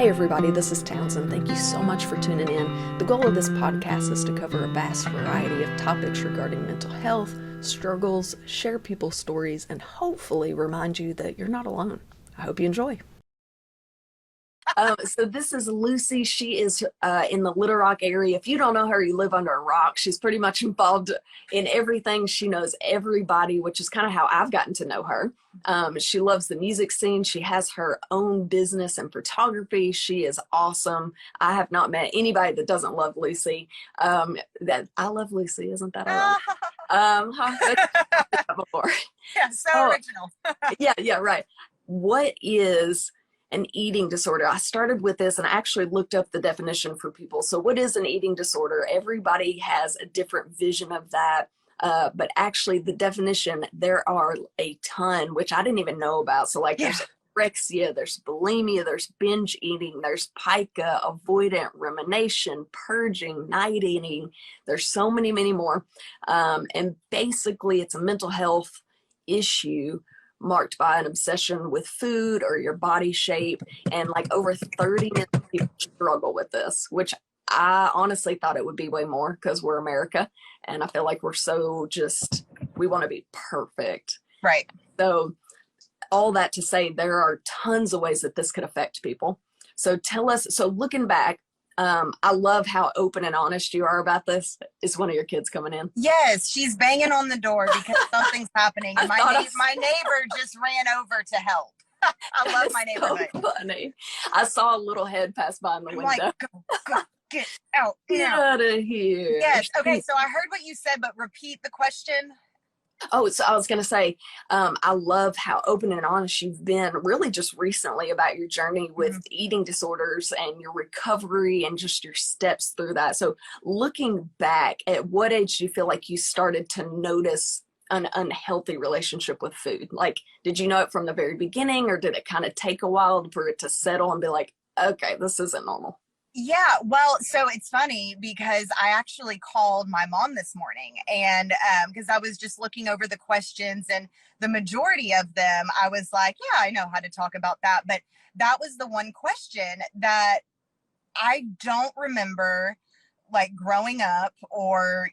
Hey everybody, this is Townsend. Thank you so much for tuning in. The goal of this podcast is to cover a vast variety of topics regarding mental health, struggles, share people's stories, and hopefully remind you that you're not alone. I hope you enjoy. So this is Lucy. She is in the Little Rock area. If you don't know her, you live under a rock. She's pretty much involved in everything. She knows everybody, which is kind of how I've gotten to know her. She loves the music scene. She has her own business in photography. She is awesome. I have not met anybody that doesn't love Lucy. That I love Lucy, isn't that ironic? Before. Yeah, so original. Yeah, right. What is an eating disorder? I started with this and I actually looked up the definition for people. So what is an eating disorder? Everybody has a different vision of that. But actually the definition, there are a ton, which I didn't even know about. So there's anorexia, there's bulimia, there's binge eating, there's pica, avoidant, rumination, purging, night eating. There's so many more. And basically it's a mental health issue marked by an obsession with food or your body shape, and over 30 million people struggle with this, which I honestly thought it would be way more because we're America and I feel like we're so we want to be perfect. Right. So all that to say, there are tons of ways that this could affect people. So tell us, so looking back, I love how open and honest you are about this. Is one of your kids coming in? Yes, she's banging on the door because something's happening. My neighbor just ran over to help. I love my neighborhood. So funny. I saw a little head pass by in the window. Like, go, get out. Get out of here. Yes. Okay, so I heard what you said, but repeat the question. Oh, so I was going to say, I love how open and honest you've been really just recently about your journey with eating disorders and your recovery and just your steps through that. So looking back, at what age do you feel like you started to notice an unhealthy relationship with food? Did you know it from the very beginning, or did it kind of take a while for it to settle and be like, okay, this isn't normal? Yeah, well, so it's funny because I actually called my mom this morning, and because I was just looking over the questions, and the majority of them, I was like, yeah, I know how to talk about that. But that was the one question that I don't remember growing up, or,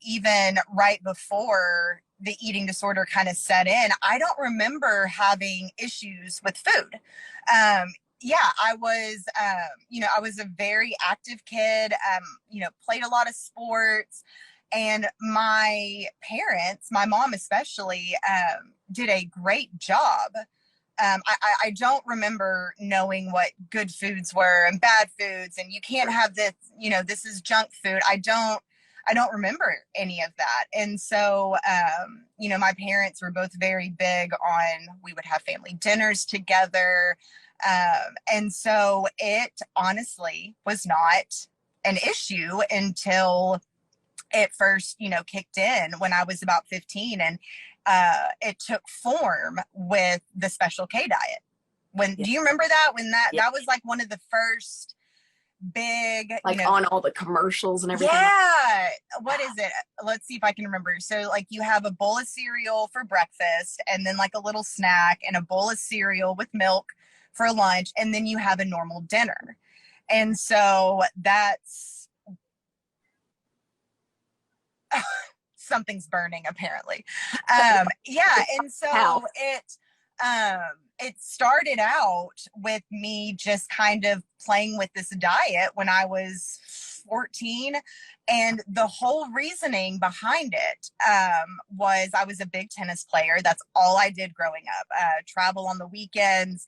even right before the eating disorder kind of set in. I don't remember having issues with food. Yeah, I was, I was a very active kid, played a lot of sports, and my parents, my mom especially, did a great job. I don't remember knowing what good foods were and bad foods, and you can't have this, this is junk food. I don't remember any of that. And so, my parents were both very big on, we would have family dinners together. And so it honestly was not an issue until it first, kicked in when I was about 15, and it took form with the Special K diet. Do you remember that? When that was one of the first big, on all the commercials and everything. Yeah. What is it? Let's see if I can remember. So you have a bowl of cereal for breakfast, and then a little snack, and a bowl of cereal with milk for lunch, and then you have a normal dinner. And so that's something's burning apparently. Yeah. And so it started out with me just kind of playing with this diet when I was 14. And the whole reasoning behind it was I was a big tennis player. That's all I did growing up, travel on the weekends.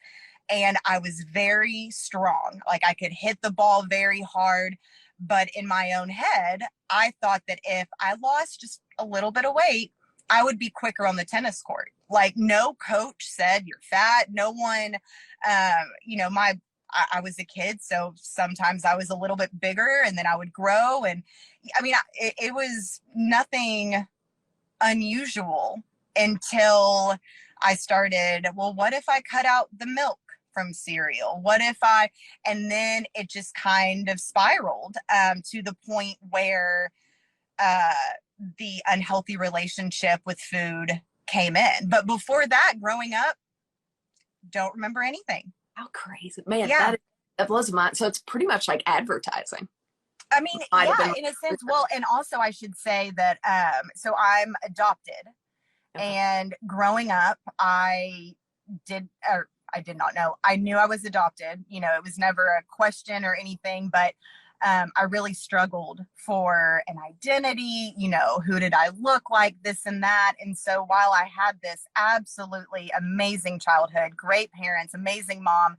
And I was very strong. I could hit the ball very hard. But in my own head, I thought that if I lost just a little bit of weight, I would be quicker on the tennis court. No coach said you're fat. No one, I was a kid, so sometimes I was a little bit bigger and then I would grow. And I mean, it was nothing unusual until I started, well, what if I cut out the milk from cereal? What if and then it just kind of spiraled to the point where the unhealthy relationship with food came in. But before that, growing up, don't remember anything. How crazy, man. Yeah. That blows my mind. So it's pretty much like advertising. I mean, Might have yeah, been. in a sense. Well, and also I should say that, so I'm adopted. Okay. And growing up, I did not know. I knew I was adopted. You know, it was never a question or anything, but I really struggled for an identity. You know, who did I look like, this and that. And so while I had this absolutely amazing childhood, great parents, amazing mom,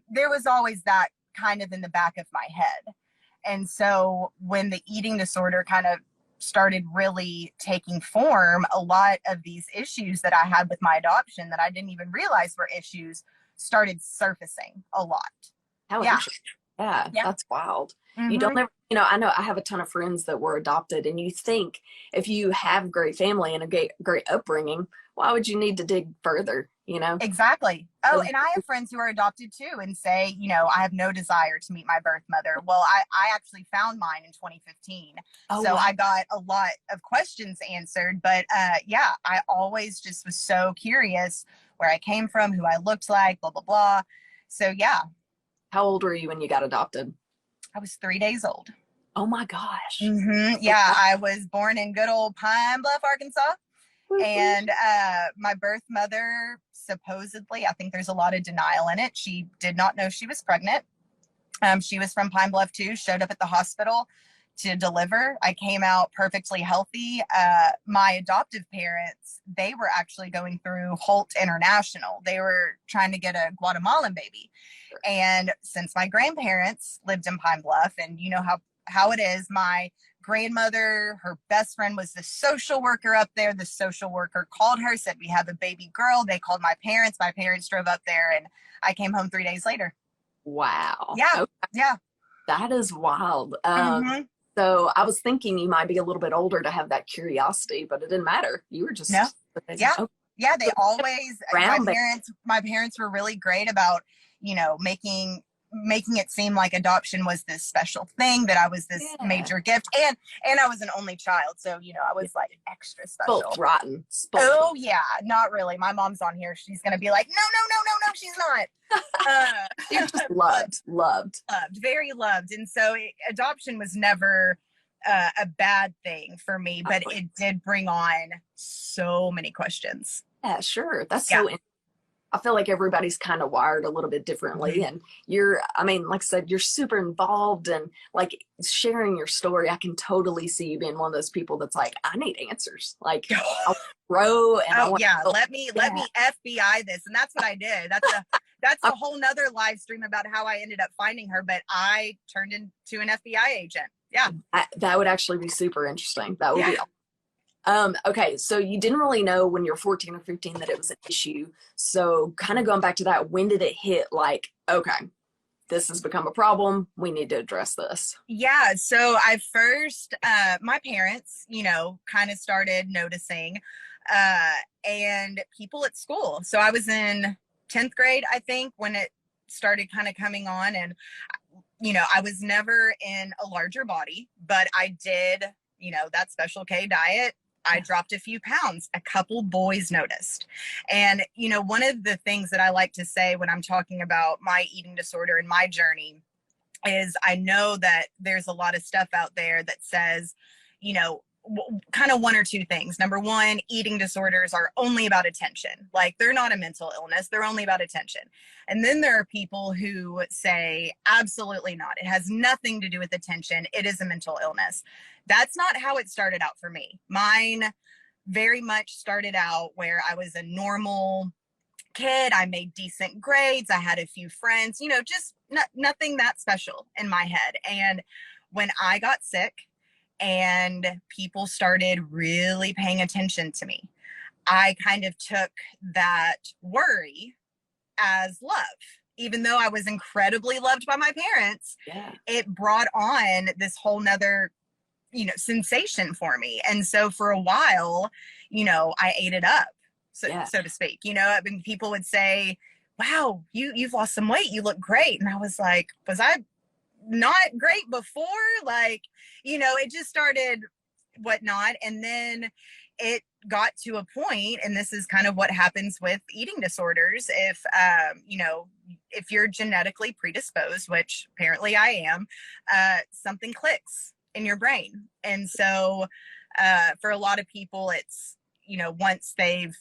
there was always that kind of in the back of my head. And so when the eating disorder kind of started really taking form, a lot of these issues that I had with my adoption that I didn't even realize were issues started surfacing a lot. How Yeah. interesting. Yeah, Yeah. that's wild. You Mm-hmm. don't ever, you know, I know I have a ton of friends that were adopted, and you think if you have great family and a great upbringing, why would you need to dig further, you know? Exactly. Oh, and I have friends who are adopted too and say, you know, I have no desire to meet my birth mother. Well, I actually found mine in 2015. Oh, So wow. I got a lot of questions answered. But yeah, I always just was so curious where I came from, who I looked like, blah, blah, blah. So yeah. How old were you when you got adopted? I was 3 days old. Oh my gosh. Mm-hmm. Yeah, I was born in good old Pine Bluff, Arkansas. And my birth mother, supposedly, I think there's a lot of denial in it. She did not know she was pregnant. She was from Pine Bluff too, showed up at the hospital to deliver. I came out perfectly healthy. My adoptive parents, they were actually going through Holt International. They were trying to get a Guatemalan baby. And since my grandparents lived in Pine Bluff, and you know how it is, my grandmother, her best friend was the social worker up there. The social worker called her, said, we have a baby girl. They called my parents. My parents drove up there, and I came home 3 days later. Wow. Yeah. Okay. Yeah. That is wild. Mm-hmm. So I was thinking you might be a little bit older to have that curiosity, but it didn't matter. You were just No. Yeah. Okay. Yeah. They always, Round my parents were really great about, you know, making it seem like adoption was this special thing, that I was this major gift, and I was an only child, so you know I was like extra special. Spoiled rotten. Oh yeah, not really. My mom's on here, she's gonna be like, no, she's not. You're just loved, very loved. And so adoption was never a bad thing for me, but it did bring on so many questions. Yeah, sure. That's so interesting. I feel like everybody's kind of wired a little bit differently. And I mean, like I said, you're super involved and like sharing your story. I can totally see you being one of those people that's like, I need answers. Like, I'll grow and let me FBI this. And that's what I did. That's a whole nother live stream about how I ended up finding her, but I turned into an FBI agent. Yeah. That would actually be super interesting. That would be awesome. Okay, so you didn't really know when you're 14 or 15 that it was an issue. So kind of going back to that, when did it hit like, okay, this has become a problem, we need to address this? Yeah, so I first, my parents, you know, kind of started noticing, and people at school. So I was in 10th grade, I think, when it started kind of coming on. And, you know, I was never in a larger body, but I did, you know, that Special K diet. I dropped a few pounds. A couple boys noticed. And, you know, one of the things that I like to say when I'm talking about my eating disorder and my journey is I know that there's a lot of stuff out there that says, you know, kind of one or two things. Number one, eating disorders are only about attention. Like, they're not a mental illness. They're only about attention. And then there are people who say, absolutely not. It has nothing to do with attention. It is a mental illness. That's not how it started out for me. Mine very much started out where I was a normal kid. I made decent grades. I had a few friends, you know, just nothing that special in my head. And when I got sick and people started really paying attention to me, I kind of took that worry as love. Even though I was incredibly loved by my parents, it brought on this whole nother, you know, sensation for me. And so for a while, you know, I ate it up, so to speak. You know, I mean, people would say, wow, you've lost some weight, you look great. And I was like, was I not great before? Like, you know, it just started whatnot. And then it got to a point, and this is kind of what happens with eating disorders. If, you know, if you're genetically predisposed, which apparently I am, something clicks in your brain. And so for a lot of people, it's, you know, once they've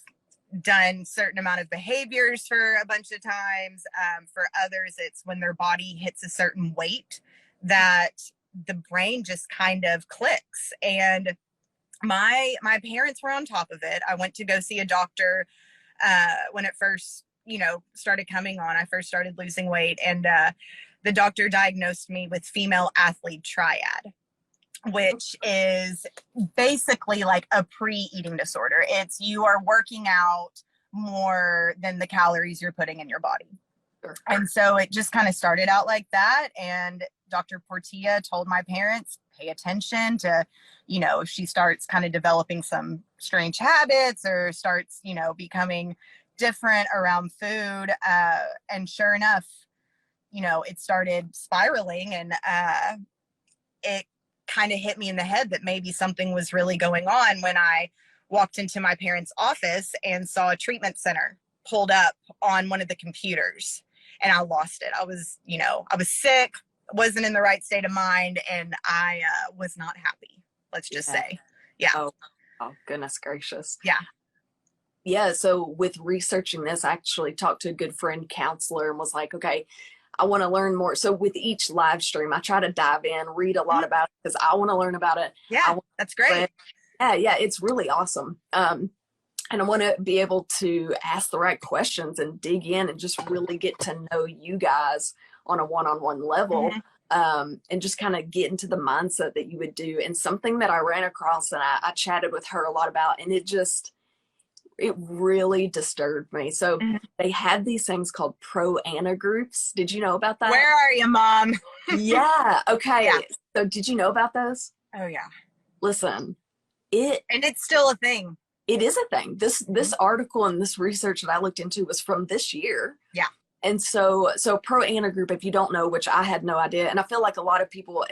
done certain amount of behaviors for a bunch of times, for others, it's when their body hits a certain weight that the brain just kind of clicks. And my parents were on top of it. I went to go see a doctor when it first, you know, started coming on. I first started losing weight, and the doctor diagnosed me with female athlete triad, which is basically like a pre-eating disorder. It's you are working out more than the calories you're putting in your body. Sure. And so it just kind of started out like that. And Dr. Portilla told my parents, pay attention to, you know, if she starts kind of developing some strange habits or starts, you know, becoming different around food. And sure enough, you know, it started spiraling, and it kind of hit me in the head that maybe something was really going on when I walked into my parents' office and saw a treatment center pulled up on one of the computers, and I lost it. I was, you know, I was sick, wasn't in the right state of mind, and I was not happy. Let's just say. Yeah. Oh, goodness gracious. Yeah. Yeah. So with researching this, I actually talked to a good friend counselor and was like, okay, I want to learn more. So with each live stream, I try to dive in, read a lot about it because I want to learn about it. Yeah, that's great. Yeah, it's really awesome. And I want to be able to ask the right questions and dig in and just really get to know you guys on a one-on-one level. And just kind of get into the mindset that you would do. And something that I ran across and I chatted with her a lot about, and it really disturbed me. So they have these things called pro-ana groups. Did you know about that? Where are you, Mom? Yeah. Okay. Yeah. So did you know about those? Oh, yeah. Listen, and it's still a thing. It is a thing. This article and this research that I looked into was from this year. Yeah. And so pro-ana group, if you don't know, which I had no idea, and I feel like a lot of people,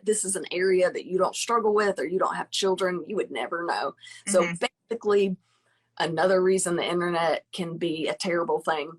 this is an area that you don't struggle with or you don't have children, you would never know. So basically, another reason the internet can be a terrible thing,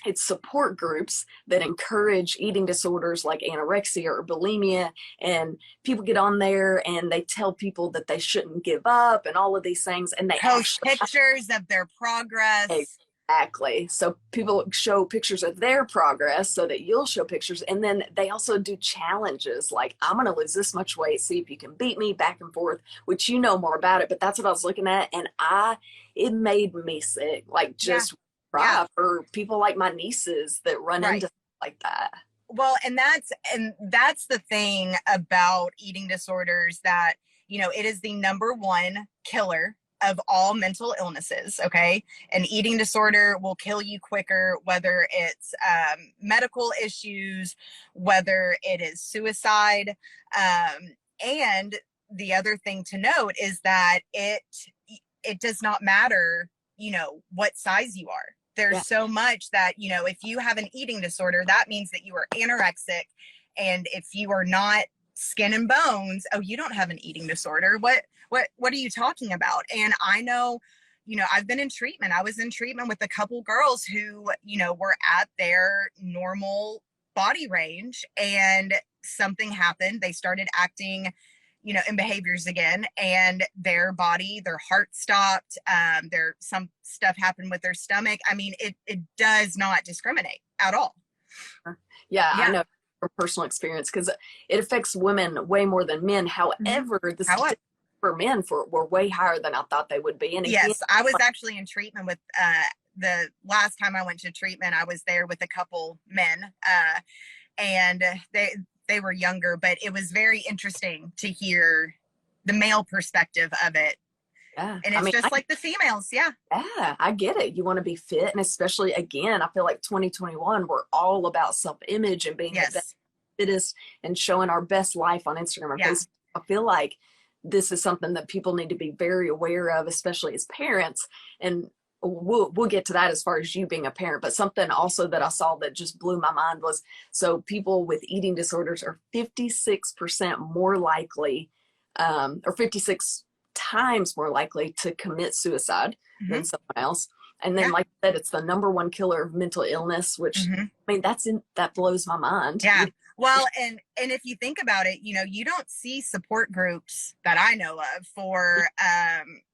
it's support groups that encourage eating disorders like anorexia or bulimia, and people get on there and they tell people that they shouldn't give up and all of these things, and they post pictures of their progress. Exactly. So people show pictures of their progress so that you'll show pictures. And then they also do challenges like, I'm going to lose this much weight, see if you can beat me, back and forth, which you know more about it. But that's what I was looking at. And it made me sick, like just for people like my nieces that run into stuff like that. Well, and that's the thing about eating disorders, that, you know, it is the number one killer of all mental illnesses. Okay. An eating disorder will kill you quicker, whether it's medical issues, whether it is suicide. And the other thing to note is that it does not matter, you know, what size you are. There's so much that, you know, if you have an eating disorder, that means that you are anorexic. And if you are not skin and bones, oh, you don't have an eating disorder. What are you talking about? And I know, you know, I've been in treatment. I was in treatment with a couple girls who, you know, were at their normal body range, and something happened. They started acting, you know, in behaviors again, and their body, their heart stopped. Some stuff happened with their stomach. I mean, it does not discriminate at all. Yeah. I know from personal experience, because it affects women way more than men. However, the statistics for men were way higher than I thought they would be. And yes, I was actually in treatment with the last time I went to treatment, I was there with a couple men, and they were younger, but it was very interesting to hear the male perspective of it. Yeah. And it's just like the females. Yeah. Yeah, I get it. You want to be fit. And especially, again, I feel like 2021, we're all about self-image and being the best, fittest, and showing our best life on Instagram or Facebook. I feel like this is something that people need to be very aware of, especially as parents. And we'll get to that as far as you being a parent. But something also that I saw that just blew my mind was, so people with eating disorders are 56% more likely or 56 times more likely to commit suicide than someone else. And then, like I said, it's the #1 killer of mental illness, which, I mean, that blows my mind. Yeah. Well, and if you think about it, you know, you don't see support groups that I know of for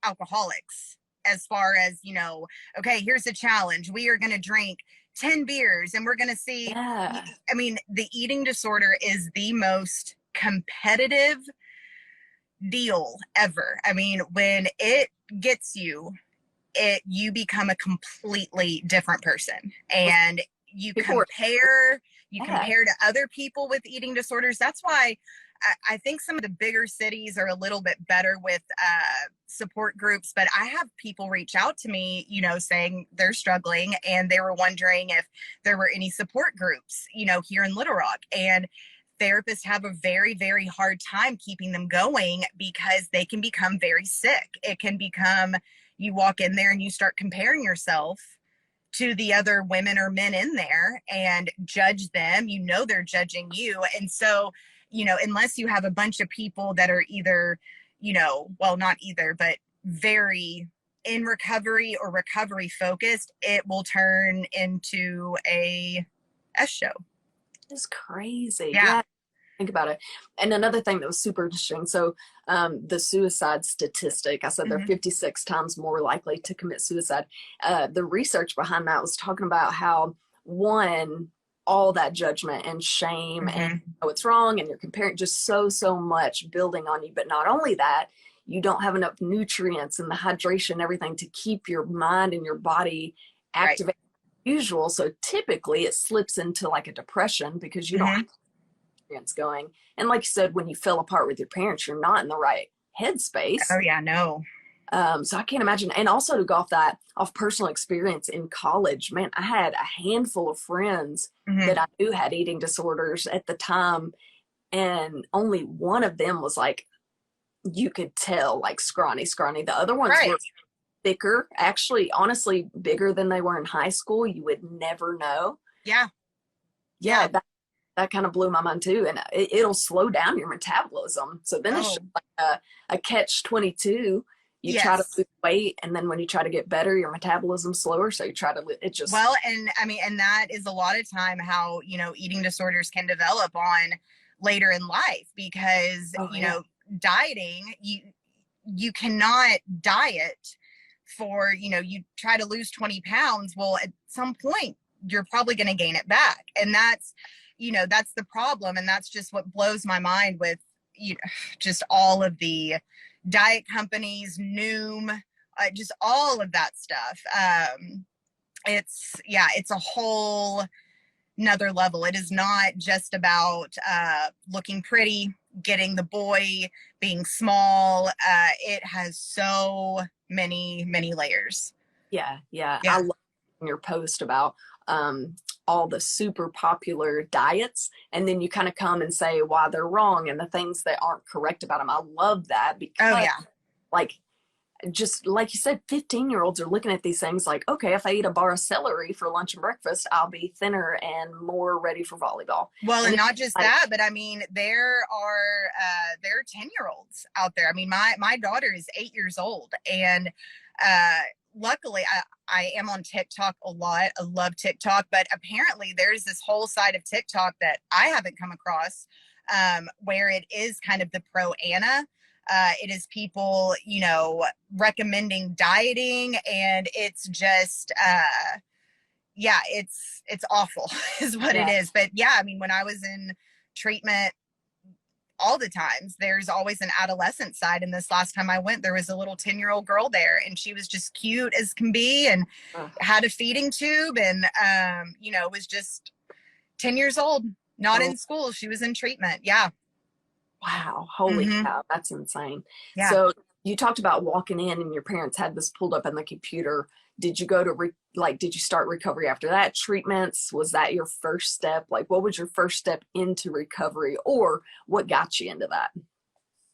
alcoholics, as far as, you know, okay, here's a challenge. We are going to drink 10 beers and we're going to see. Yeah. I mean, the eating disorder is the most competitive deal ever. I mean, when it gets you, you become a completely different person, and you compare to other people with eating disorders. That's why I think some of the bigger cities are a little bit better with support groups, but I have people reach out to me, you know, saying they're struggling and they were wondering if there were any support groups, you know, here in Little Rock. And therapists have a very, very hard time keeping them going because they can become very sick. It can become, you walk in there and you start comparing yourself to the other women or men in there and judge them. You know, they're judging you. And so, you know, unless you have a bunch of people that are either, you know, well, not either, but very in recovery or recovery focused, it will turn into a S show. It's crazy. Yeah. Think about it. And another thing that was super interesting. So the suicide statistic, I said they're 56 times more likely to commit suicide. The research behind that was talking about how, one, all that judgment and shame and what's wrong, and you're comparing just so much building on you. But not only that, you don't have enough nutrients and the hydration, everything to keep your mind and your body activated usual. So typically it slips into like a depression because you don't have nutrients going. And like you said, when you fell apart with your parents, you're not in the right headspace. Oh yeah, no. So I can't imagine. And also to go off personal experience in college, man, I had a handful of friends that I knew had eating disorders at the time. And only one of them was like, you could tell, like scrawny. The other ones were thicker, actually, honestly, bigger than they were in high school. You would never know. Yeah. That kind of blew my mind too. And it'll slow down your metabolism. So then it's just like a catch-22. You try to lose weight, and then when you try to get better, your metabolism's slower. So you try to, it just. Well, and I mean, and that is a lot of time how, you know, eating disorders can develop on later in life because, you know, dieting, you cannot diet for, you know, you try to lose 20 pounds. Well, at some point, you're probably going to gain it back. And that's, you know, that's the problem. And that's just what blows my mind with, you know, just all of the diet companies, Noom, just all of that stuff. It's a whole another level. It is not just about looking pretty, getting the boy, being small. It has so many layers. Yeah. I love your post about all the super popular diets, and then you kind of come and say why they're wrong and the things that aren't correct about them. I love that because like, just like you said, 15-year-olds are looking at these things like, okay, if I eat a bar of celery for lunch and breakfast, I'll be thinner and more ready for volleyball. Well, and not just that, but I mean, there are 10-year-olds out there. I mean, my daughter is 8 years old, and luckily I am on TikTok a lot. I love TikTok, but apparently there's this whole side of TikTok that I haven't come across where it is kind of the pro-Anna. It is people, you know, recommending dieting, and it's just, it's awful is what it is. But yeah, I mean, when I was in treatment all the times, there's always an adolescent side. And this last time I went, there was a little 10-year-old girl there, and she was just cute as can be and had a feeding tube and, you know, was just 10 years old, not in school. She was in treatment. Yeah. Wow. Holy cow. That's insane. Yeah. So you talked about walking in and your parents had this pulled up on the computer. Did you go to did you start recovery after that? Treatments? Was that your first step? Like, what was your first step into recovery, or what got you into that?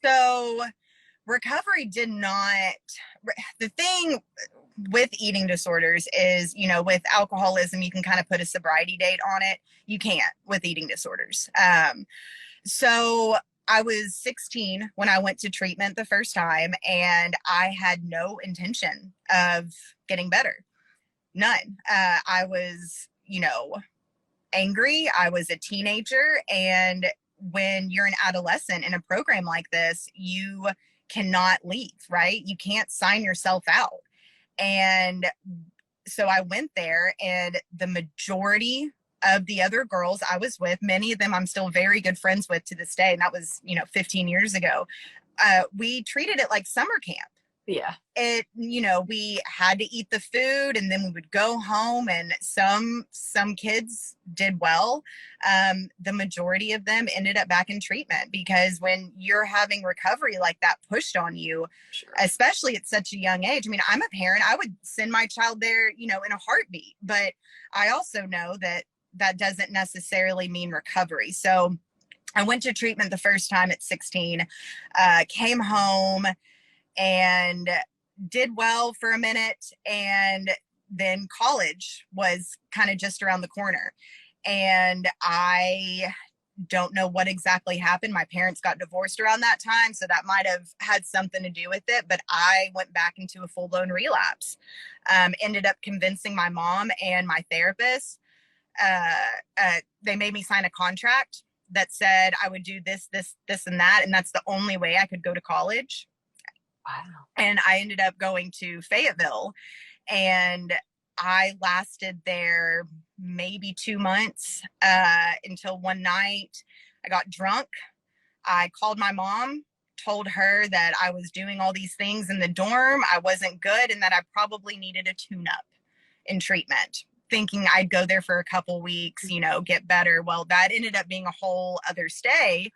So recovery did not, the thing with eating disorders is, you know, with alcoholism, you can kind of put a sobriety date on it. You can't with eating disorders. So I was 16 when I went to treatment the first time, and I had no intention of getting better. None. I was, angry. I was a teenager. And when you're an adolescent in a program like this, you cannot leave, right? You can't sign yourself out. And so I went there, and the majority of the other girls I was with, many of them I'm still very good friends with to this day, and that was 15 years ago, we treated it like summer camp. Yeah. We had to eat the food, and then we would go home, and some kids did well. The majority of them ended up back in treatment, because when you're having recovery like that pushed on you, sure, especially at such a young age. I mean, I'm a parent. I would send my child there, in a heartbeat, but I also know that that doesn't necessarily mean recovery. So I went to treatment the first time at 16, came home and did well for a minute. And then college was kind of just around the corner. And I don't know what exactly happened. My parents got divorced around that time, so that might have had something to do with it. But I went back into a full-blown relapse. Ended up convincing my mom and my therapist. They made me sign a contract that said I would do this, and that. And that's the only way I could go to college. Wow. And I ended up going to Fayetteville, and I lasted there maybe 2 months, until one night I got drunk. I called my mom, told her that I was doing all these things in the dorm, I wasn't good, and that I probably needed a tune-up in treatment, thinking I'd go there for a couple weeks, get better. Well, that ended up being a whole other stay.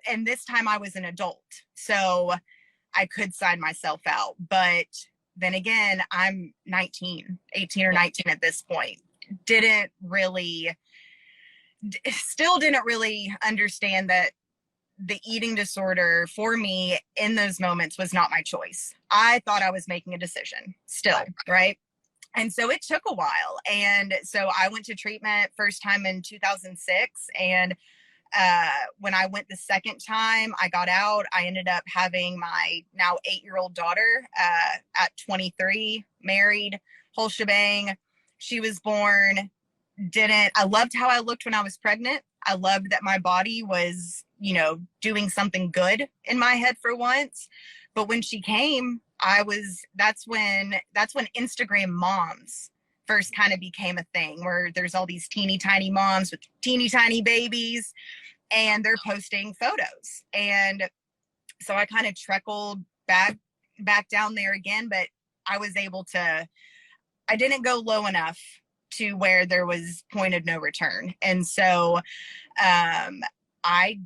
And this time I was an adult, so I could sign myself out. But then again, I'm 18 or 19 at this point. Still didn't really understand that the eating disorder for me in those moments was not my choice. I thought I was making a decision still, right? And so it took a while. And so I went to treatment first time in 2006. And when I went the second time, I got out. I ended up having my now 8-year-old daughter at 23, married, whole shebang. She was born. I loved how I looked when I was pregnant. I loved that my body was, doing something good in my head for once. But when she came, that's when Instagram moms first kind of became a thing, where there's all these teeny tiny moms with teeny tiny babies, and they're posting photos. And so I kind of trickled back down there again, but I didn't go low enough to where there was point of no return. And so I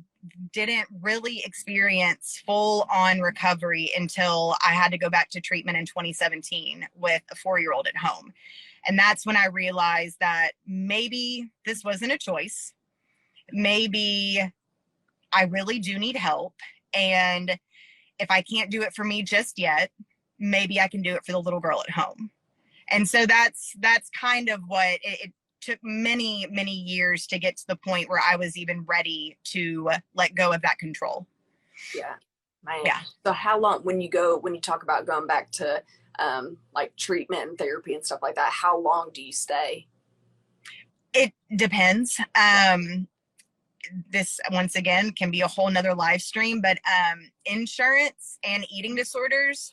didn't really experience full on recovery until I had to go back to treatment in 2017 with a 4-year-old at home. And that's when I realized that maybe this wasn't a choice. Maybe I really do need help. And if I can't do it for me just yet, maybe I can do it for the little girl at home. And so that's kind of what it took many, many years to get to the point where I was even ready to let go of that control. Yeah. Man. Yeah. So how long, when you talk about going back to like treatment and therapy and stuff like that, how long do you stay? It depends. This, once again, can be a whole nother live stream, but insurance and eating disorders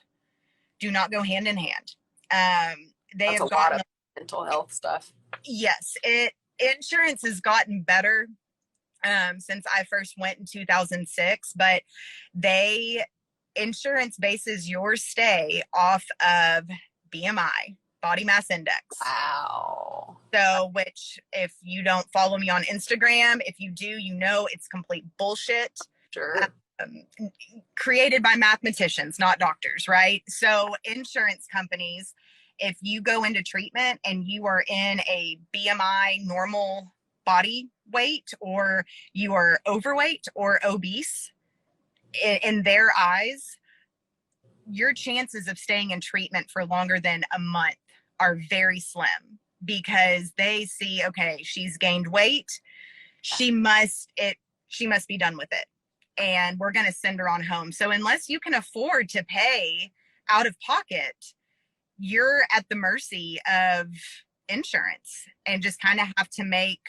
do not go hand in hand. That's a lot of mental health stuff. Yes, insurance has gotten better since I first went in 2006, but insurance bases your stay off of BMI, body mass index. Wow. So, which, if you don't follow me on Instagram, if you do, it's complete bullshit. Sure. Created by mathematicians, not doctors, right? So insurance companies, if you go into treatment and you are in a BMI normal body weight, or you are overweight or obese, in their eyes, your chances of staying in treatment for longer than a month are very slim, because they see, okay, she's gained weight. She must she must be done with it. And we're going to send her on home. So unless you can afford to pay out of pocket, you're at the mercy of insurance and just kind of have to make,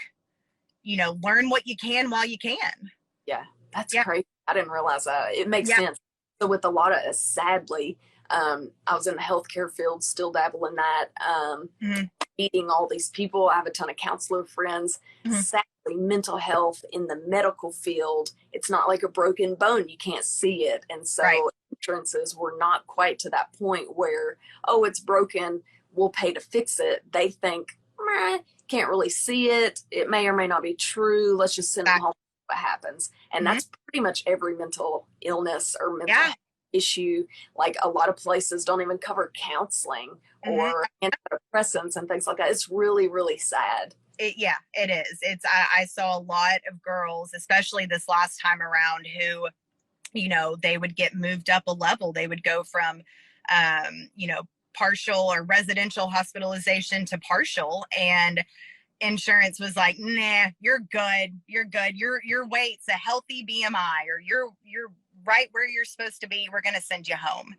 learn what you can while you can. Yeah, that's Yeah. crazy. I didn't realize that. It makes Yeah. sense. So with a lot of, sadly, I was in the healthcare field, still dabble in that, Mm-hmm. meeting all these people. I have a ton of counselor friends. Mm-hmm. Sadly, mental health in the medical field, it's not like a broken bone. You can't see it. And so Right. insurances were not quite to that point where, oh, it's broken, we'll pay to fix it. They think, meh, can't really see it. It may or may not be true. Let's just send them home. What happens. And Mm-hmm. that's pretty much every mental illness or mental Yeah. health issue. Like a lot of places don't even cover counseling or antidepressants and things like that. It's really, really sad. It is. I saw a lot of girls, especially this last time around, who, they would get moved up a level. They would go from, partial or residential hospitalization to partial, and insurance was like, nah, you're good. Your weight's a healthy BMI, or you're right where you're supposed to be. We're going to send you home.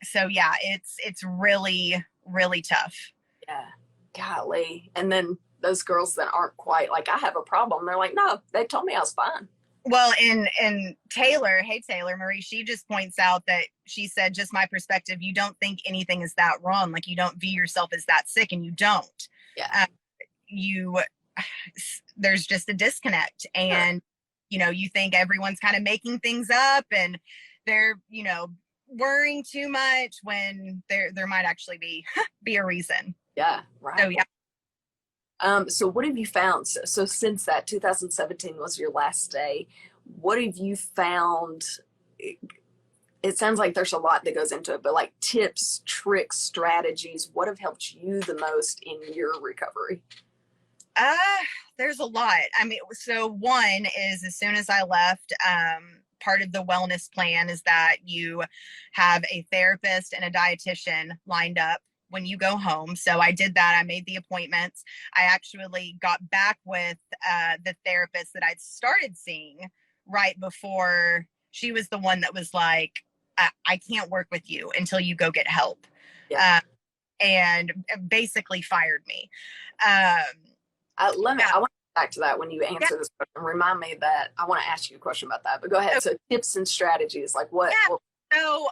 So yeah, it's really, really tough. Yeah. Golly. And then those girls that aren't quite like, I have a problem. They're like, no, they told me I was fine. Well, and Taylor, hey, Taylor Marie, she just points out that she said, just my perspective, you don't think anything is that wrong. Like, you don't view yourself as that sick, and you don't. Yeah. There's just a disconnect, and, you think everyone's kind of making things up, and they're, worrying too much when there might actually be a reason. Yeah. Right. So, yeah. So what have you found? So since that 2017 was your last day, what have you found? It sounds like there's a lot that goes into it, but like tips, tricks, strategies, what have helped you the most in your recovery? There's a lot. I mean, so one is, as soon as I left, part of the wellness plan is that you have a therapist and a dietitian lined up when you go home. So I did that. I made the appointments. I actually got back with the therapist that I'd started seeing right before. She was the one that was like, I can't work with you until you go get help. Yeah. And basically fired me. I want to go back to that when you answer this question. Remind me that I want to ask you a question about that, but go ahead. So tips and strategies, like what? Yeah. So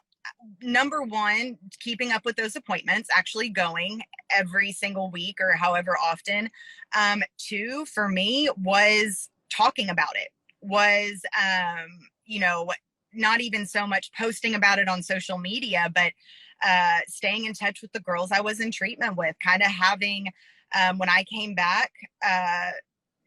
number one, keeping up with those appointments, actually going every single week or however often. Two, for me, was talking about it, was, not even so much posting about it on social media, but staying in touch with the girls I was in treatment with, kind of having, when I came back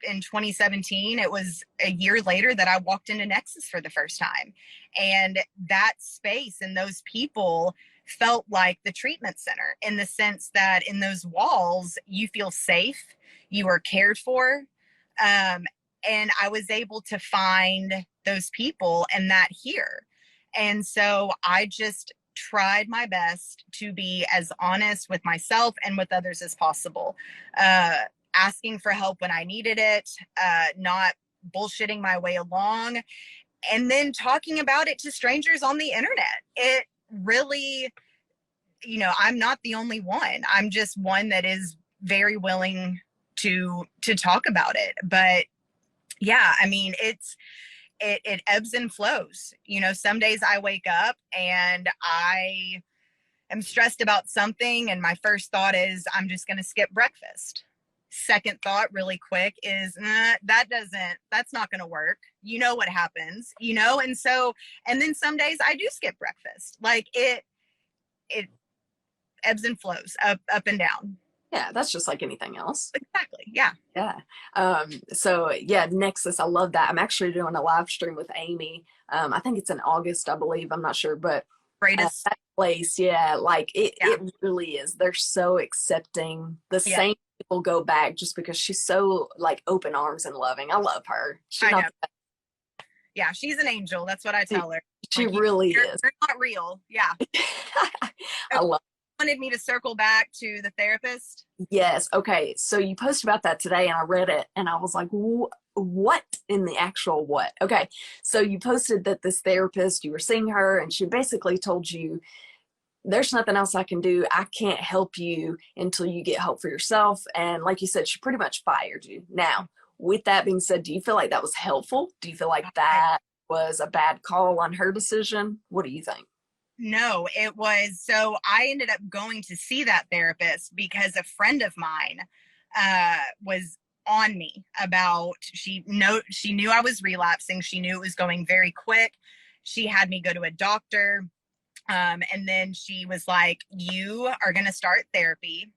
in 2017, it was a year later that I walked into Nexus for the first time. And that space and those people felt like the treatment center, in the sense that in those walls, you feel safe, you are cared for. And I was able to find those people and that here. And so I just tried my best to be as honest with myself and with others as possible. Asking for help when I needed it, not bullshitting my way along, and then talking about it to strangers on the internet. It really, I'm not the only one. I'm just one that is very willing to talk about it. But yeah, I mean, it ebbs and flows. Some days I wake up and I am stressed about something, and my first thought is, I'm just going to skip breakfast. Second thought, really quick, is that's not going to work. You know what happens, and then some days I do skip breakfast. Like it ebbs and flows, up and down. Yeah, that's just like anything else. Exactly. Yeah. Yeah. So yeah, Nexus, I love that. I'm actually doing a live stream with Amy. I think it's in August, I believe. I'm not sure, but Greatest that place, yeah, like it really is. They're so accepting. The same people go back just because she's so like open arms and loving. I love her. I know. Yeah, she's an angel. That's what I tell her. She really is. You're not real. Yeah. I love wanted me to circle back to the therapist. Yes. Okay. So you posted about that today and I read it and I was like, what in the actual what? Okay. So you posted that this therapist, you were seeing her and she basically told you, there's nothing else I can do. I can't help you until you get help for yourself. And like you said, she pretty much fired you. Now, with that being said, do you feel like that was helpful? Do you feel like that was a bad call on her decision? What do you think? No, it was. So I ended up going to see that therapist because a friend of mine was on me about, she knew I was relapsing. She knew it was going very quick. She had me go to a doctor. And then she was like, you are going to start therapy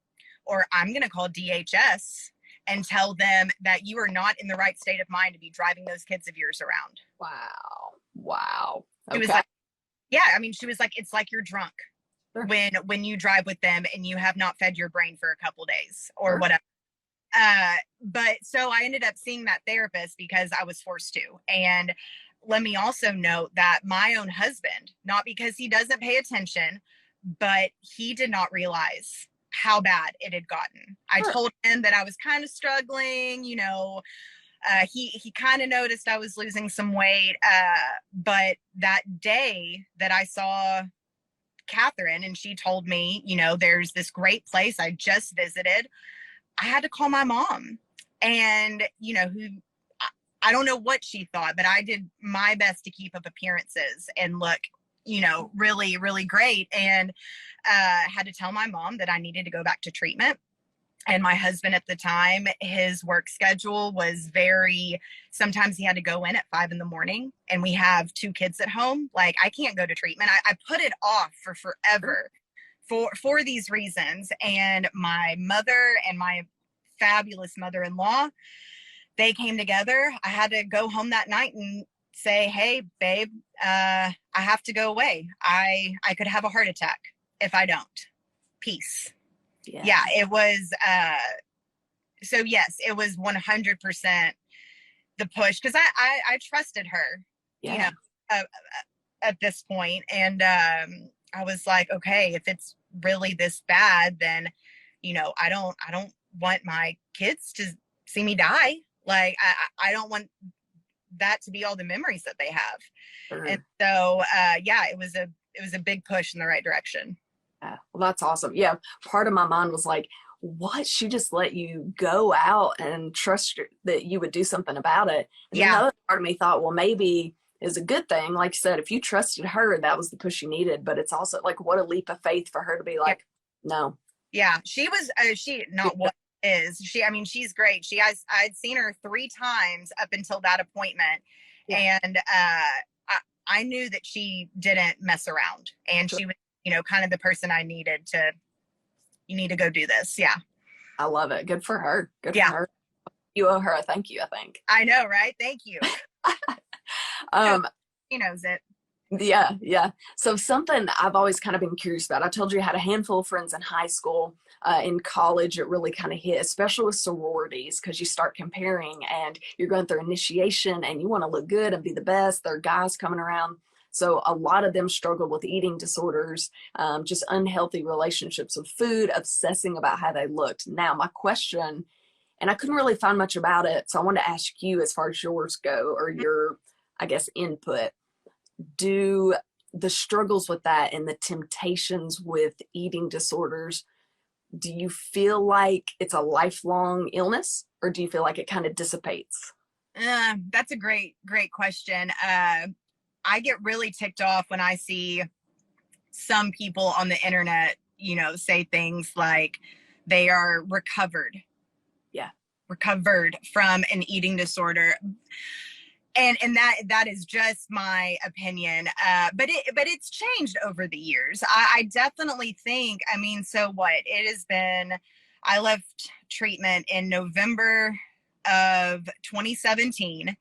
or I'm going to call DHS and tell them that you are not in the right state of mind to be driving those kids of yours around. Wow. Wow. She was Okay. like, yeah, I mean, she was like, it's like you're drunk Sure. when you drive with them and you have not fed your brain for a couple days or Sure. whatever. But so I ended up seeing that therapist because I was forced to. And let me also note that my own husband, not because he doesn't pay attention, but he did not realize how bad it had gotten. I Sure. told him that I was kind of struggling, you know. He kind of noticed I was losing some weight. But that day that I saw Catherine and she told me, you know, there's this great place I just visited, I had to call my mom. And, you know, I don't know what she thought, but I did my best to keep up appearances and look, you know, really, really great. And had to tell my mom that I needed to go back to treatment. And my husband at the time, his work schedule was sometimes he had to go in at 5 a.m. and we have 2 kids at home. Like, I can't go to treatment. I put it off for forever for these reasons. And my mother and my fabulous mother-in-law, they came together. I had to go home that night and say, hey, babe, I have to go away. I could have a heart attack if I don't. Peace. Yeah, it was, so yes, it was 100% the push because I trusted her, you know, at this point. And I was like, okay, if it's really this bad, then, you know, I don't want my kids to see me die. Like, I don't want that to be all the memories that they have. Sure. And so, yeah, it was a big push in the right direction. Yeah, well, that's awesome. Yeah, part of my mind was like, what? She just let you go out and trust that you would do something about it. And then the other part of me thought, well, maybe is a good thing. Like you said, if you trusted her, that was the push you needed. But it's also like, what a leap of faith for her to be like, no. Yeah, she was, I mean, she's great. I'd seen her 3 times up until that appointment. Yeah. And I knew that she didn't mess around. And she was, you know, kind of the person I needed to, you need to go do this. Yeah. I love it. Good for her. Good for her. You owe her a thank you, I think. I know, right? Thank you. She knows it. Yeah. So something I've always kind of been curious about. I told you I had a handful of friends in high school. In college, it really kind of hit, especially with sororities, because you start comparing and you're going through initiation and you want to look good and be the best. There are guys coming around. So a lot of them struggle with eating disorders, just unhealthy relationships with food, obsessing about how they looked. Now, my question, and I couldn't really find much about it, so I wanted to ask you as far as yours go, or your, I guess, input. Do the struggles with that and the temptations with eating disorders, do you feel like it's a lifelong illness, or do you feel like it kind of dissipates? That's a great question. I get really ticked off when I see some people on the internet, you know, say things like they are recovered from an eating disorder. And that is just my opinion. But it's changed over the years. I definitely think, I mean, so what? It has been, I left treatment in November of 2017.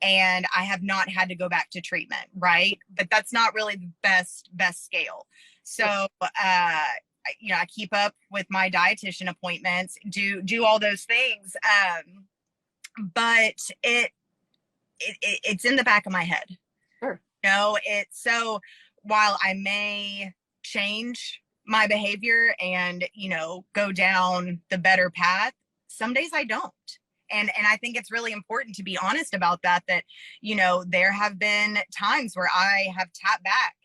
And I have not had to go back to treatment, right? But that's not really the best scale. So, you know, I keep up with my dietitian appointments, do all those things. But it's in the back of my head. Sure. You know, so while I may change my behavior and, go down the better path. Some days I don't. And I think it's really important to be honest about that, there have been times where I have tapped back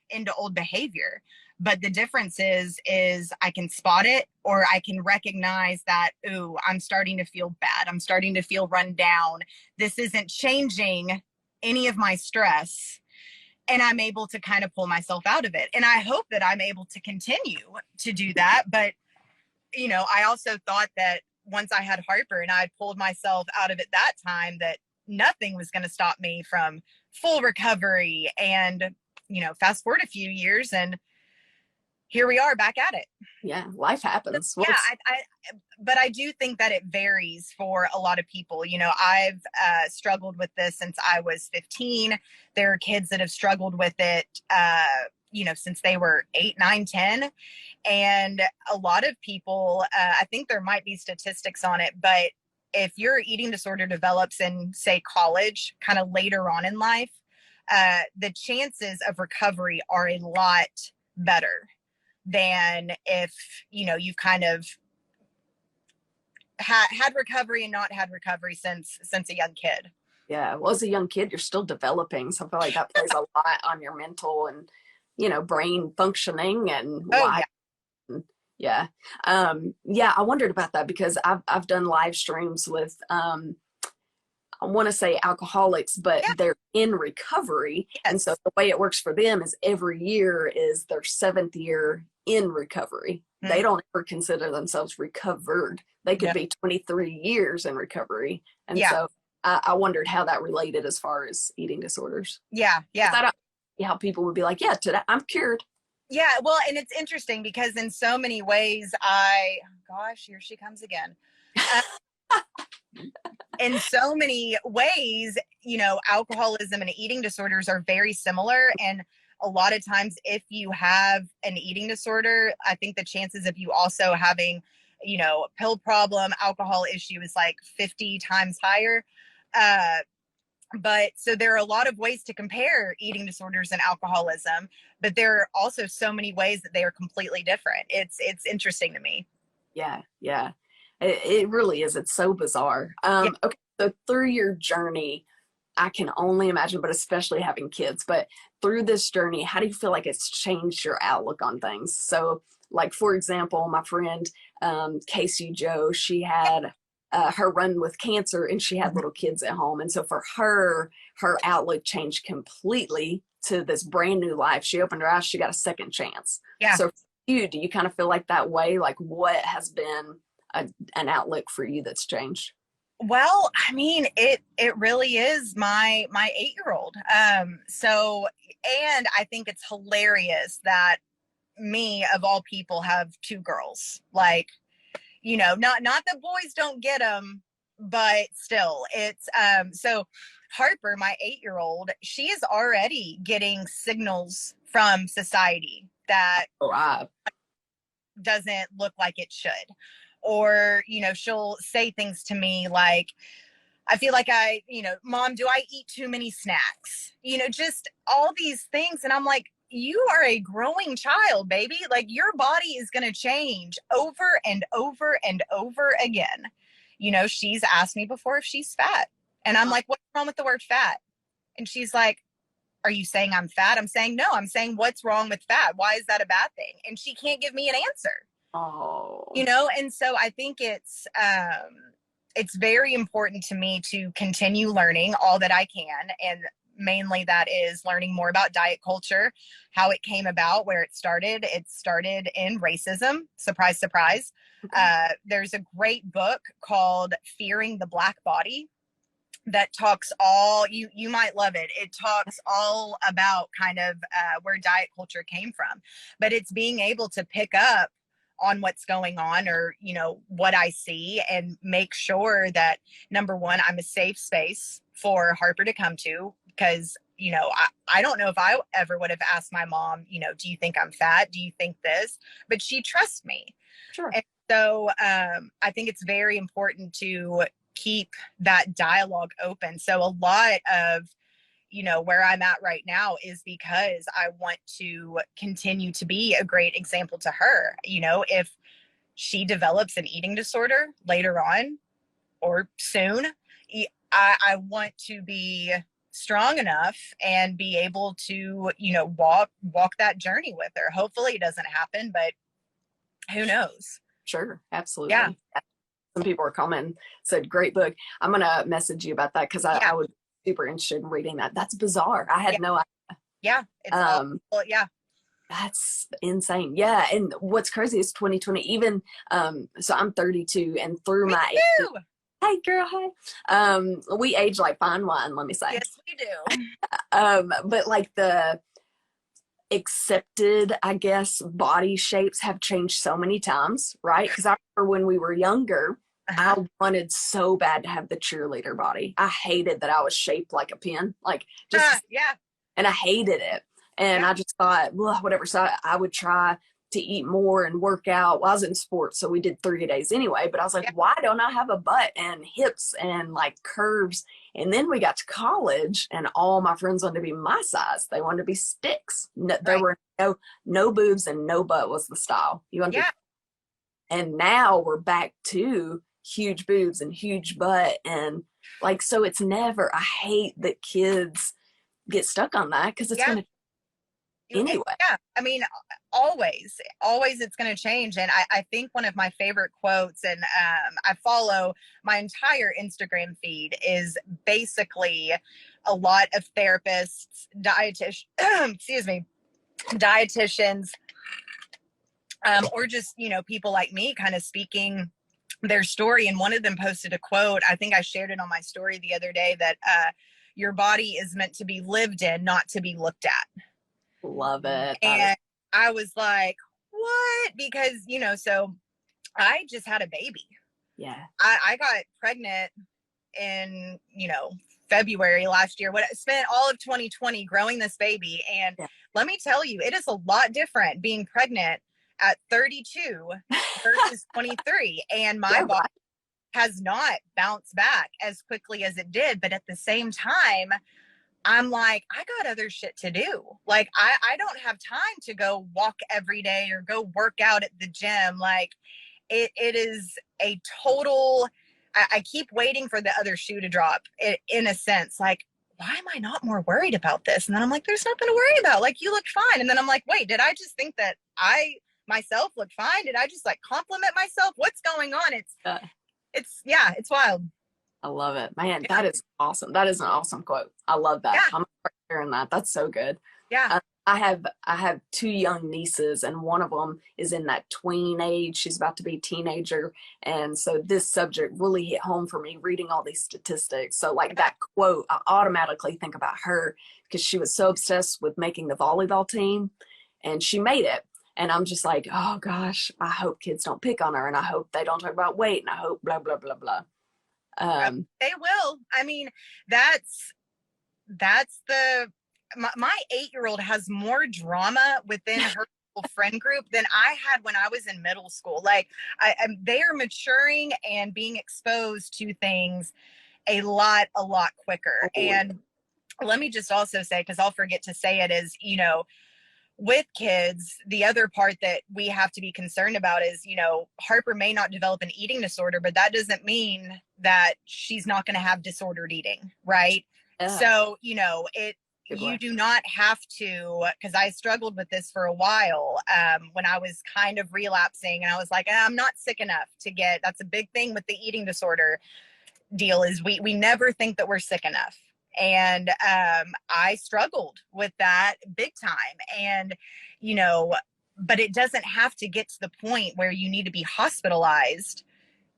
into old behavior. But the difference is I can spot it, or I can recognize that, ooh, I'm starting to feel bad. I'm starting to feel run down. This isn't changing any of my stress. And I'm able to kind of pull myself out of it. And I hope that I'm able to continue to do that. But, I also thought that once I had Harper and I pulled myself out of it that time, that nothing was going to stop me from full recovery. And, fast forward a few years and here we are back at it. Yeah, life happens. Yeah, but I do think that it varies for a lot of people. I've struggled with this since I was 15. There are kids that have struggled with it, since they were 8, 9, 10. And a lot of people, I think there might be statistics on it, but if your eating disorder develops in, say, college, kind of later on in life, the chances of recovery are a lot better than if, you've kind of had recovery and not had recovery since a young kid. Yeah. Well, as a young kid, you're still developing. So I feel like that plays a lot on your mental and, brain functioning and why. Yeah. Yeah. I wondered about that because I've done live streams with, I want to say alcoholics, but they're in recovery. Yes. And so the way it works for them is every year is their 7th year in recovery. Mm-hmm. They don't ever consider themselves recovered. They could be 23 years in recovery. And so I wondered how that related as far as eating disorders. Yeah. Yeah. How people would be like, yeah, today I'm cured. Yeah. Well, and it's interesting because in so many ways here she comes again. In so many ways, alcoholism and eating disorders are very similar. And a lot of times if you have an eating disorder, I think the chances of you also having, a pill problem, alcohol issue is like 50 times higher. But so there are a lot of ways to compare eating disorders and alcoholism, but there are also so many ways that they are completely different. It's interesting to me. Yeah. Yeah. It really is. It's so bizarre. Okay. So through your journey, I can only imagine, but especially having kids, but through this journey, how do you feel like it's changed your outlook on things? So like, for example, my friend, Casey Joe, she had her run with cancer and she had little kids at home. And so for her outlook changed completely to this brand new life. She opened her eyes, she got a second chance. Yeah. So for you, do you kind of feel like that way? Like what has been an outlook for you that's changed? Well, I mean, it really is my 8-year-old. So, and I think it's hilarious that me of all people have 2 girls. Like, not that boys don't get them, but still it's, so Harper, my 8-year-old, she is already getting signals from society that doesn't look like it should. Or, she'll say things to me like, I feel like Mom, do I eat too many snacks? Just all these things. And I'm like, you are a growing child, baby. Like your body is going to change over and over and over again. She's asked me before if she's fat. And I'm like, what's wrong with the word fat? And she's like, are you saying I'm fat? I'm saying, no, I'm saying, what's wrong with fat? Why is that a bad thing? And she can't give me an answer. Oh. And so I think it's very important to me to continue learning all that I can. And mainly that is learning more about diet culture, how it came about, where it started. It started in racism. Surprise, surprise. There's a great book called Fearing the Black Body that talks you might love it. It talks all about kind of where diet culture came from, but it's being able to pick up on what's going on or, what I see and make sure that number one, I'm a safe space for Harper to come to because, I don't know if I ever would have asked my mom, do you think I'm fat? Do you think this? But she trusts me. Sure. And so I think it's very important to keep that dialogue open. So a lot of, where I'm at right now is because I want to continue to be a great example to her. If she develops an eating disorder later on or soon, I want to be strong enough and be able to, walk that journey with her. Hopefully it doesn't happen, but who knows? Sure, absolutely. Yeah. Some people were commenting, said, great book. I'm going to message you about that because I was super interested in reading that. That's bizarre. I had no idea. Yeah. It's awful. Yeah. That's insane. Yeah. And what's crazy is 2020, even, so I'm 32 and through hey girl, hey. We age like fine wine, let me say. Yes, we do. But like the accepted, I guess, body shapes have changed so many times, right? Because I remember when we were younger, I wanted so bad to have the cheerleader body. I hated that I was shaped like a pin, like just, and I hated it. And I just thought, well, whatever. So I would try to eat more and work out. Well, I was in sports, so we did 3 days anyway. But I was like, why don't I have a butt and hips and like curves? And then we got to college, and all my friends wanted to be my size. They wanted to be sticks. No, there were no boobs and no butt was the style. You want to be. And now we're back to huge boobs and huge butt, and like, so it's never. I hate that kids get stuck on that because it's going to. Anyway. Yeah, I mean, always it's going to change. And I think one of my favorite quotes, and I follow my entire Instagram feed, is basically a lot of therapists, dietitians, or just, people like me kind of speaking their story. And one of them posted a quote. I think I shared it on my story the other day, that your body is meant to be lived in, not to be looked at. Love it. And I was like, what? Because, so I just had a baby. Yeah. I got pregnant in, February last year. I spent all of 2020 growing this baby. And let me tell you, it is a lot different being pregnant at 32 versus 23. And my body has not bounced back as quickly as it did. But at the same time, I'm like, I got other shit to do. Like, I don't have time to go walk every day or go work out at the gym. Like, it is a total, I keep waiting for the other shoe to drop, in a sense. Like, why am I not more worried about this? And then I'm like, there's nothing to worry about. Like, you look fine. And then I'm like, wait, did I just think that I myself looked fine? Did I just like compliment myself? What's going on? It's wild. I love it, man. That is awesome. That is an awesome quote. I love that. I'm sharing that. That's so good. Yeah. I have 2 young nieces, and one of them is in that tween age. She's about to be a teenager, and so this subject really hit home for me reading all these statistics. So like that quote, I automatically think about her because she was so obsessed with making the volleyball team, and she made it. And I'm just like, oh gosh, I hope kids don't pick on her, and I hope they don't talk about weight, and I hope blah blah blah blah. They will. I mean, that's my 8-year-old has more drama within her friend group than I had when I was in middle school. Like, they are maturing and being exposed to things a lot quicker. And let me just also say, because I'll forget to say it, is, with kids, the other part that we have to be concerned about is, Harper may not develop an eating disorder, but that doesn't mean that she's not going to have disordered eating, right? So, you do not have to, because I struggled with this for a while when I was kind of relapsing, and I was like, I'm not sick enough to get, that's a big thing with the eating disorder deal, is we never think that we're sick enough. And I struggled with that big time. And, but it doesn't have to get to the point where you need to be hospitalized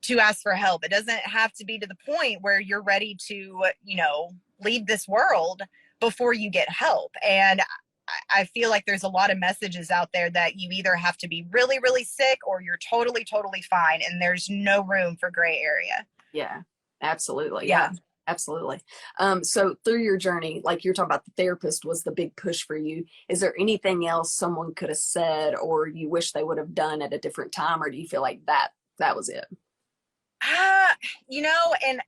to ask for help. It doesn't have to be to the point where you're ready to, leave this world before you get help. And I feel like there's a lot of messages out there that you either have to be really, really sick or you're totally, totally fine. And there's no room for gray area. Yeah, absolutely. Yeah. Absolutely. So through your journey, like you're talking about, the therapist was the big push for you. Is there anything else someone could have said or you wish they would have done at a different time? Or do you feel like that was it? And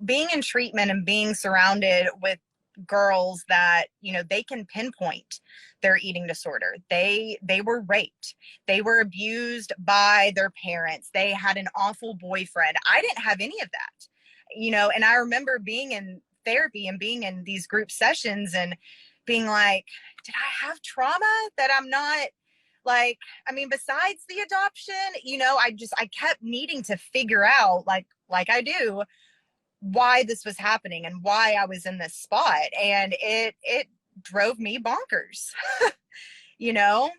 being in treatment and being surrounded with girls that, you know, they can pinpoint their eating disorder. They were raped. They were abused by their parents. They had an awful boyfriend. I didn't have any of that, you know, and I remember being in therapy and being in these group sessions and being like, did I have trauma that I'm not, like, I mean, besides the adoption, you know, I kept needing to figure out, like I do, why this was happening and why I was in this spot. And it drove me bonkers, you know?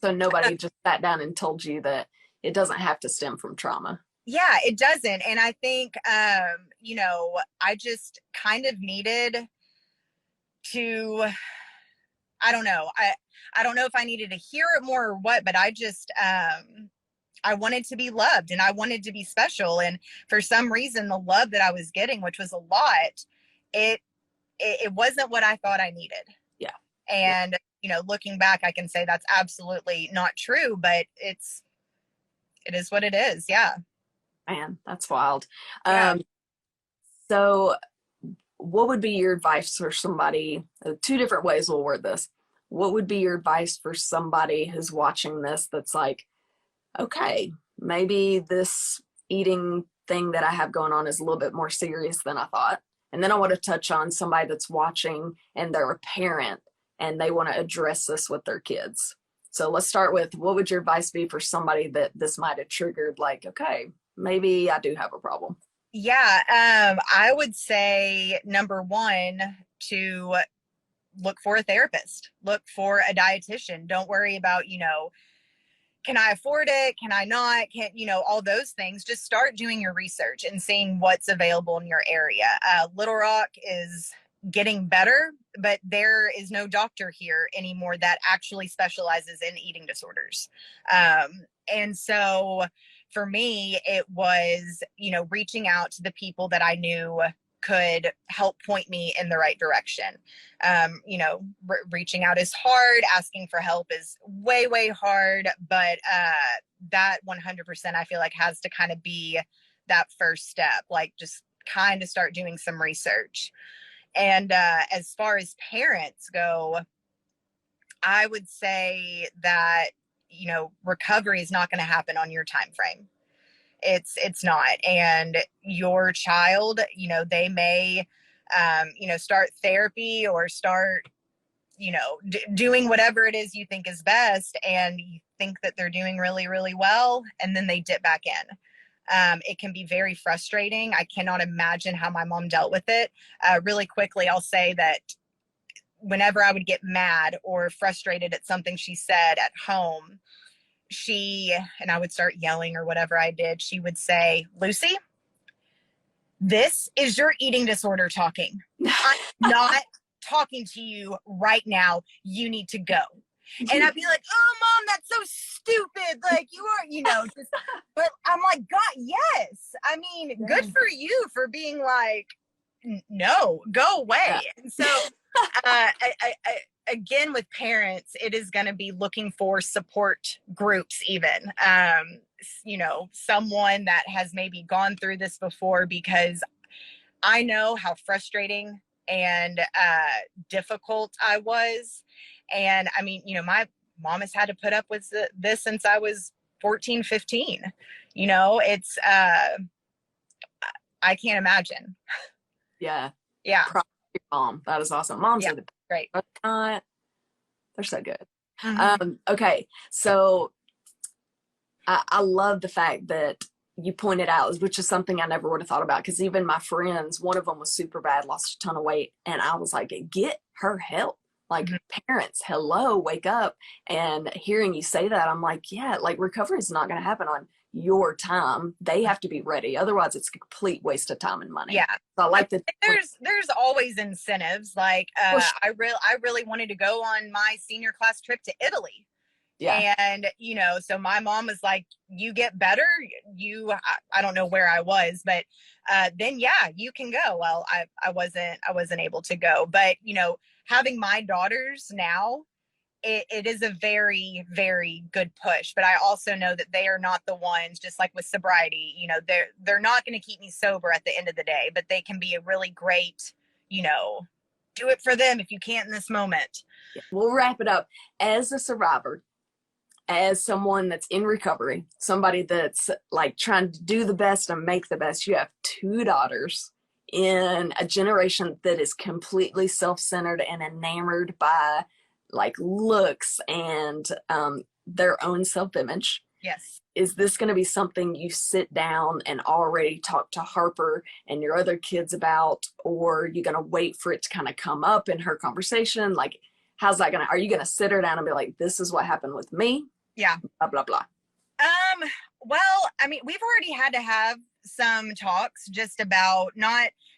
So nobody just sat down and told you that it doesn't have to stem from trauma. Yeah, it doesn't. And I think, you know, I just kind of needed to, I don't know. I don't know if I needed to hear it more or what, but I just, I wanted to be loved and I wanted to be special. And for some reason, the love that I was getting, which was a lot, it wasn't what I thought I needed. Yeah. And, you know, looking back, I can say that's absolutely not true, but it is what it is. Yeah. Man, that's wild. Yeah. So what would be your advice for somebody? Two different ways we'll word this. What would be your advice for somebody who's watching this that's like, okay, maybe this eating thing that I have going on is a little bit more serious than I thought. And then I want to touch on somebody that's watching and they're a parent and they want to address this with their kids. So let's start with, what would your advice be for somebody that this might have triggered, like, okay, maybe I do have a problem? Yeah. I would say number one, to look for a therapist, look for a dietitian. Don't worry about, you know, can I afford it? Can I not? Can, you know, all those things. Just start doing your research and seeing what's available in your area. Little Rock is getting better, but there is no doctor here anymore that actually specializes in eating disorders. And so for me, it was, you know, reaching out to the people that I knew could help point me in the right direction. You know, reaching out is hard. Asking for help is way, way hard. But that 100%, I feel like, has to kind of be that first step, like just kind of start doing some research. And as far as parents go, I would say that, you know, recovery is not going to happen on your time frame. It's not. And your child, you know, they may, you know, start therapy or start, you know, doing whatever it is you think is best, and you think that they're doing really, really well, and then they dip back in. It can be very frustrating. I cannot imagine how my mom dealt with it. Really quickly, I'll say that whenever I would get mad or frustrated at something she said at home, and I would start yelling or whatever I did, she would say, Lucy, this is your eating disorder talking. I'm not talking to you right now. You need to go. And I'd be like, oh, Mom, that's so stupid. Like, you are, you know, just, but I'm like, God, yes. I mean, good for you for being like, no, go away. Yeah. And so, again, with parents, it is going to be looking for support groups, even, you know, someone that has maybe gone through this before, because I know how frustrating and difficult I was. And I mean, you know, my mom has had to put up with this since I was 14, 15. You know, it's, I can't imagine. Yeah. Yeah. Props to your mom. That is awesome. Moms are the great. They're so good. Mm-hmm. Okay. So I love the fact that you pointed out, which is something I never would have thought about, because even my friends, one of them was super bad, lost a ton of weight, and I was like, get her help. Like, parents, hello, wake up. And hearing you say that, I'm like, yeah, like, recovery is not going to happen on your time. They have to be ready. Otherwise, it's a complete waste of time and money. Yeah. So I like that. There's always incentives. Like, I really wanted to go on my senior class trip to Italy. Yeah. And, you know, so my mom was like, you get better. I don't know where I was, but then, yeah, you can go. Well, I wasn't able to go. But, you know, having my daughters now, it is a very, very good push. But I also know that they are not the ones, just like with sobriety, you know, they're not going to keep me sober at the end of the day, but they can be a really great, you know, do it for them if you can't in this moment. We'll wrap it up. As a survivor, as someone that's in recovery, somebody that's like trying to do the best and make the best, you have 2 daughters in a generation that is completely self-centered and enamored by like looks and their own self-image. Yes. Is this going to be something you sit down and already talk to Harper and your other kids about, or are you going to wait for it to kind of come up in her conversation? Like, how's that are you going to sit her down and be like, this is what happened with me? Yeah. Blah, blah, blah. Well, I mean, we've already had to have some talks just about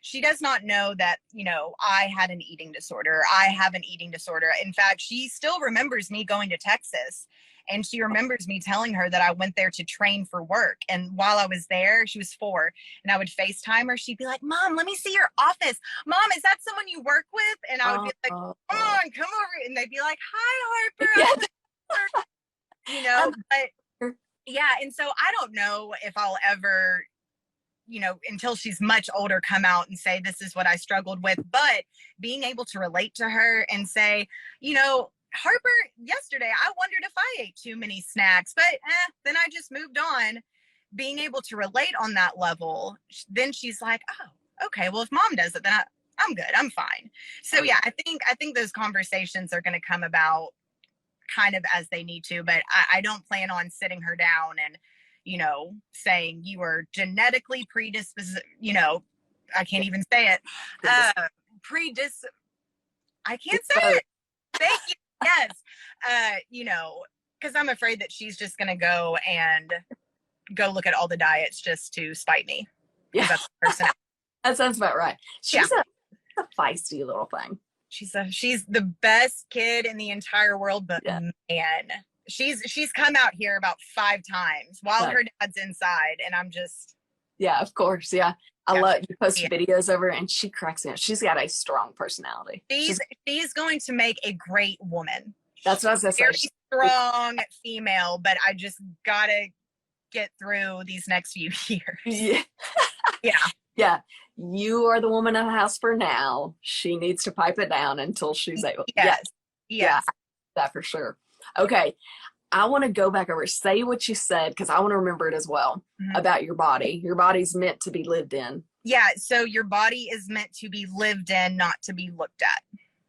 she does not know that, you know, I had an eating disorder. I have an eating disorder. In fact, she still remembers me going to Texas, and she remembers me telling her that I went there to train for work. And while I was there, she was 4, and I would FaceTime her. She'd be like, Mom, let me see your office. Mom, is that someone you work with? And I would be like, come on, come over. And they'd be like, hi, Harper. Yeah. You know, but yeah. And so I don't know if I'll ever, you know, until she's much older, come out and say, this is what I struggled with. But being able to relate to her and say, you know, Harper, yesterday, I wondered if I ate too many snacks, but then I just moved on. Being able to relate on that level, then she's like, oh, okay, well, if Mom does it, then I'm good. I'm fine. So yeah, I think those conversations are going to come about kind of as they need to, but I don't plan on sitting her down and, you know, saying you are genetically predisposed, you know, I can't even say it. I can't say it. Thank you. Yes. You know, because I'm afraid that she's just going to go look at all the diets just to spite me. Yeah. That's her personality. That sounds about right. She's a feisty little thing. She's the best kid in the entire world, but man, she's come out here about 5 times while her dad's inside, and I'm just of course. I love you post videos of her and she cracks me up. She's got a strong personality. She's going to make a great woman. That's what I was gonna say. Very strong female, but I just gotta get through these next few years. Yeah. You are the woman of the house for now. She needs to pipe it down until she's able. Yes. Yeah, that for sure. Okay. I want to go back over, say what you said, because I want to remember it as well, about your body. Your body's meant to be lived in. Yeah. So your body is meant to be lived in, not to be looked at.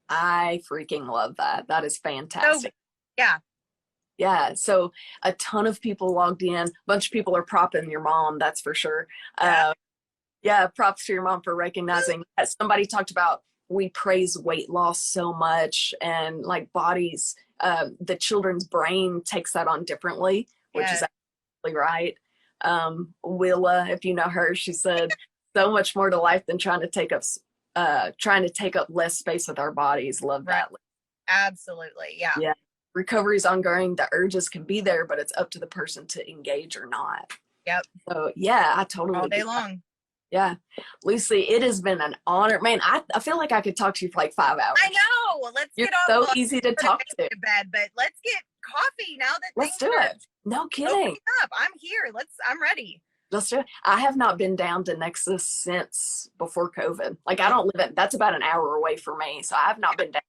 I freaking love that. That is fantastic. So, yeah. So a ton of people logged in. A bunch of people are propping your mom. That's for sure. Props to your mom for recognizing that. Somebody talked about, we praise weight loss so much, and like bodies, the children's brain takes that on differently, which is absolutely right. Willa, if you know her, she said, so much more to life than trying to take up less space with our bodies. Love that. Absolutely. Yeah. Recovery is ongoing. The urges can be there, but it's up to the person to engage or not. Yep. So I totally all day long. Yeah. Lucy, it has been an honor. Man, I feel like I could talk to you for like 5 hours. I know. You're so easy to talk to. Bed, but let's get coffee now that let's do it. No kidding. Up. I'm here. I'm ready. Let's do it. I have not been down to Nexus since before COVID. Like, I don't live that's about an hour away from me. So I have not been down,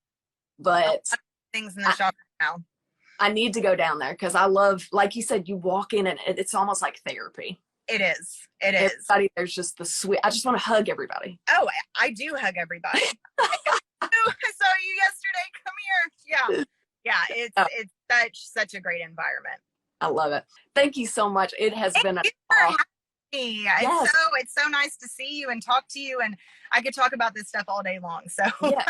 but things in the shop now. I need to go down there because I love, like you said, you walk in and it's almost like therapy. It is. Everybody, there's just the sweet. I just want to hug everybody. Oh, I do hug everybody. I saw you yesterday. Come here. Yeah. It's such a great environment. I love it. Thank you so much. It has been a. Yes. It's so nice to see you and talk to you, and I could talk about this stuff all day long. So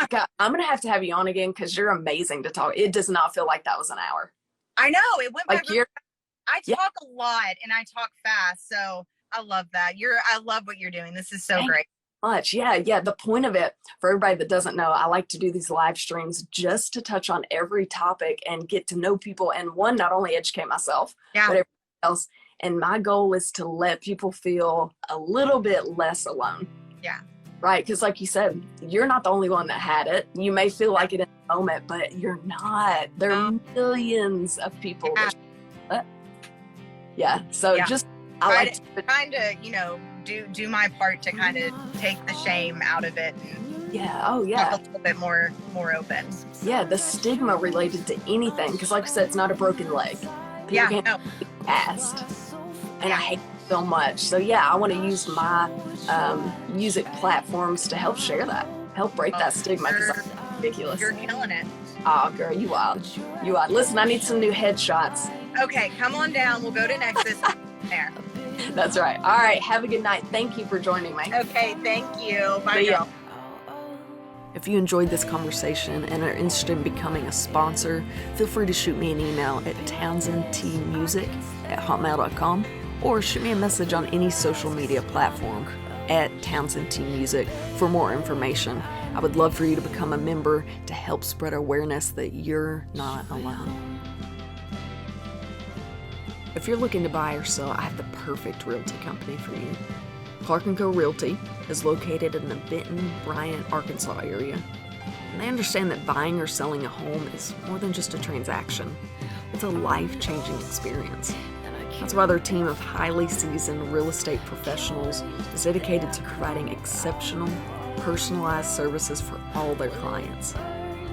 God, I'm gonna have to have you on again because you're amazing to talk. It does not feel like that was an hour. I know it went like by. I talk a lot and I talk fast, so I love that. I love what you're doing. This is so great. Much. Yeah. The point of it, for everybody that doesn't know, I like to do these live streams just to touch on every topic and get to know people, and not only educate myself, but everybody else. And my goal is to let people feel a little bit less alone. Yeah. Right. Because like you said, you're not the only one that had it. You may feel like it in the moment, but you're not. There are millions of people. So just, I like trying to, do my part to kind of take the shame out of it. And Yeah. Oh, A yeah. little bit more open. Yeah. The stigma related to anything, because like I said, it's not a broken leg. People Yeah, can't no. be asked, and Yeah. I hate it so much. So yeah, I want to use my music platforms to help share that, help break that stigma, because that's ridiculous. You're killing it. Oh, girl, you are. You are. Listen, I need some new headshots. Okay, come on down. We'll go to Nexus there. That's right. All right. Have a good night. Thank you for joining me. Okay, thank you. Bye, See ya. girl. If you enjoyed this conversation and are interested in becoming a sponsor, feel free to shoot me an email at townsendtmusic@hotmail.com or shoot me a message on any social media platform at Townsendtmusic for more information. I would love for you to become a member to help spread awareness that you're not alone. If you're looking to buy or sell, I have the perfect realty company for you. Clark & Co. Realty is located in the Benton, Bryant, Arkansas area. And they understand that buying or selling a home is more than just a transaction. It's a life-changing experience. That's why their team of highly seasoned real estate professionals is dedicated to providing exceptional, personalized services for all their clients.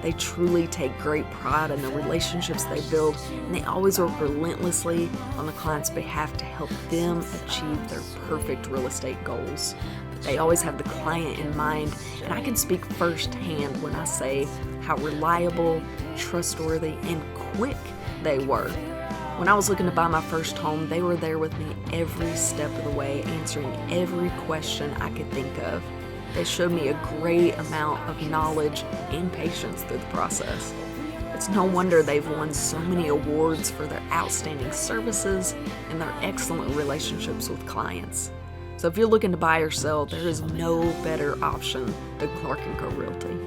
They truly take great pride in the relationships they build, and they always work relentlessly on the client's behalf to help them achieve their perfect real estate goals. They always have the client in mind, and I can speak firsthand when I say how reliable, trustworthy, and quick they were. When I was looking to buy my first home, they were there with me every step of the way, answering every question I could think of. They showed me a great amount of knowledge and patience through the process. It's no wonder they've won so many awards for their outstanding services and their excellent relationships with clients. So if you're looking to buy or sell, there is no better option than Clark & Co. Realty.